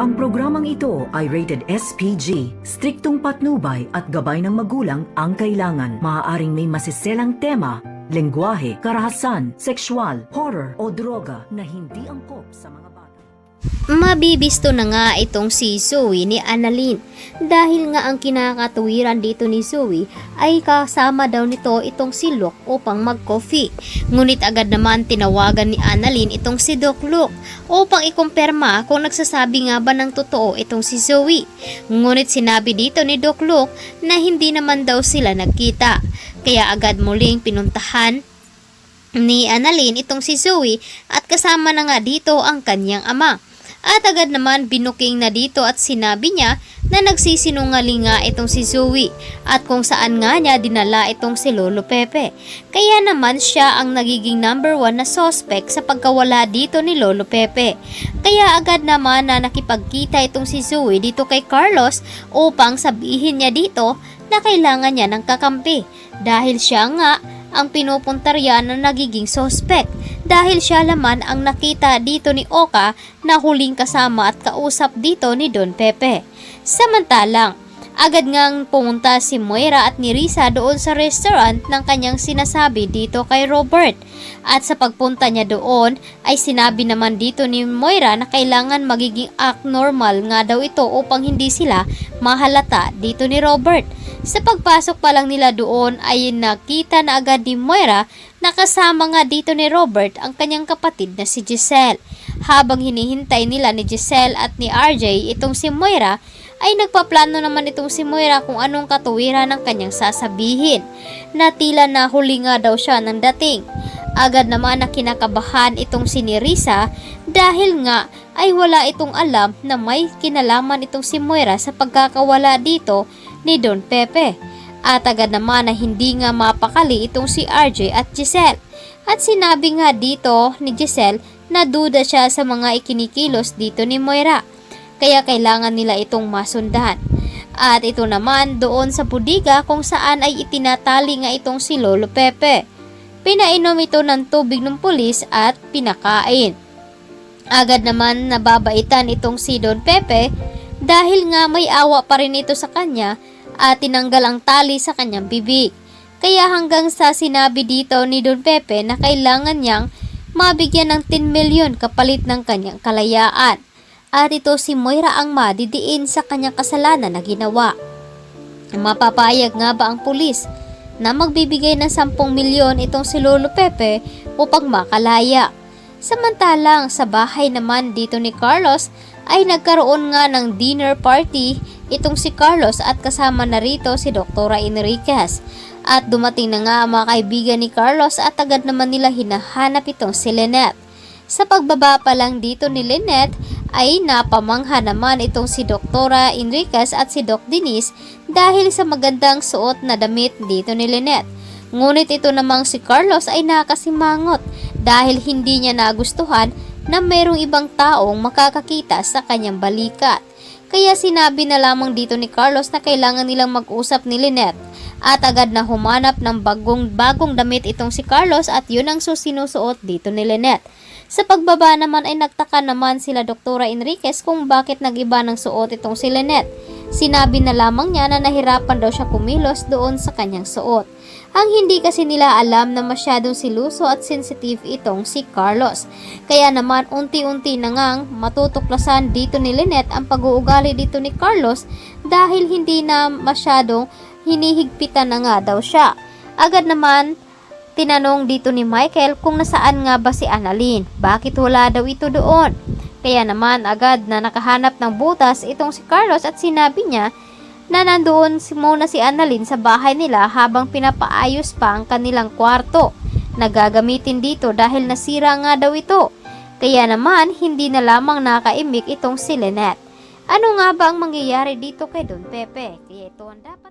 Ang programang ito ay rated SPG. Striktong patnubay at gabay ng magulang ang kailangan. Maaaring may masiselang tema, lengguwahe, karahasan, sexual, horror o droga na hindi angkop sa mga bata. Mabibisto na nga itong si Zoe ni Annalyn dahil nga ang kinakatuwiran dito ni Zoe ay kasama daw nito itong si Luke upang mag-coffee. Ngunit agad naman tinawagan ni Annalyn itong si Doc Luke upang ikumpirma kung nagsasabi nga ba ng totoo itong si Zoe. Ngunit sinabi dito ni Doc Luke na hindi naman daw sila nagkita. Kaya agad muling pinuntahan ni Annalyn itong si Zoe at kasama na nga dito ang kanyang ama. At agad naman binuking na dito at sinabi niya na nagsisinungaling nga itong si Zoe at kung saan nga niya dinala itong si Lolo Pepe. Kaya naman siya ang nagiging number 1 na suspect sa pagkawala dito ni Lolo Pepe. Kaya agad naman na nakipagkita itong si Zoe dito kay Carlos upang sabihin niya dito na kailangan niya ng kakampi dahil siya nga ang pinupuntarya na nagiging suspect dahil siya laman ang nakita dito ni Oka na huling kasama at kausap dito ni Don Pepe. Samantalang, agad ngang pumunta si Moira at ni Risa doon sa restaurant ng kanyang sinasabi dito kay Robert. At sa pagpunta niya doon ay sinabi naman dito ni Moira na kailangan magiging act normal nga daw ito upang hindi sila mahalata dito ni Robert. Sa pagpasok pa lang nila doon ay nakita na agad ni Moira na kasama nga dito ni Robert ang kanyang kapatid na si Giselle. Habang hinihintay nila ni Giselle at ni RJ itong si Moira ay nagpaplano naman itong si Moira kung anong katuwiran ng kanyang sasabihin na tila na huli nga daw siya ng dating. Agad naman na kinakabahan itong si Risa dahil nga ay wala itong alam na may kinalaman itong si Moira sa pagkakawala dito ni Don Pepe. At agad naman na hindi nga mapakali itong si RJ at Giselle. At sinabi nga dito ni Giselle na duda siya sa mga ikinikilos dito ni Moira. Kaya kailangan nila itong masundan. At ito naman doon sa budiga kung saan ay itinatali nga itong si Lolo Pepe. Pinainom ito ng tubig ng pulis at pinakain. Agad naman nababaitan itong si Don Pepe dahil nga may awa pa rin ito sa kanya at tinanggal ang tali sa kanyang bibig. Kaya hanggang sa sinabi dito ni Don Pepe na kailangan niyang mabigyan ng 10 milyon kapalit ng kanyang kalayaan. At ito si Moira ang madidiin sa kanyang kasalanan na ginawa. Mapapayag nga ba ang pulis na magbibigay ng 10 milyon itong si Lolo Pepe upang makalaya? Samantalang sa bahay naman dito ni Carlos ay nagkaroon nga ng dinner party itong si Carlos at kasama na rito si Dr. Enriquez. At dumating na nga ang mga kaibigan ni Carlos at agad naman nila hinahanap itong si Lynette. Sa pagbaba pa lang dito ni Lynette ay napamangha naman itong si Dr. Enriquez at si Doc Denise dahil sa magandang suot na damit dito ni Lynette. Ngunit ito namang si Carlos ay nakasimangot dahil hindi niya nagustuhan na mayroong ibang taong makakakita sa kanyang balikat. Kaya sinabi na lamang dito ni Carlos na kailangan nilang mag-usap ni Lynette. At agad na humanap ng bagong damit itong si Carlos at yun ang sinusuot dito ni Lynette. Sa pagbaba naman ay nagtaka naman sila Dr. Enriquez kung bakit nag-iba ng suot itong si Lynette. Sinabi na lamang niya na nahirapan daw siya kumilos doon sa kanyang suot. Ang hindi kasi nila alam na masyadong siluso at sensitive itong si Carlos. Kaya naman unti-unti na ngang matutuklasan dito ni Lynette ang pag-uugali dito ni Carlos dahil hindi na masyadong hinihigpitan na nga daw siya. Agad naman tinanong dito ni Michael kung nasaan nga ba si Annalyn. Bakit wala daw ito doon? Kaya naman agad na nakahanap ng butas itong si Carlos at sinabi niya na nandoon muna si Annalyn sa bahay nila habang pinapaayos pa ang kanilang kwarto na gagamitin dito dahil nasira nga daw ito. Kaya naman hindi na lamang nakaimik itong si Lynette. Ano nga ba ang mangyayari dito kay Don Pepe? Kaya ito ang dapat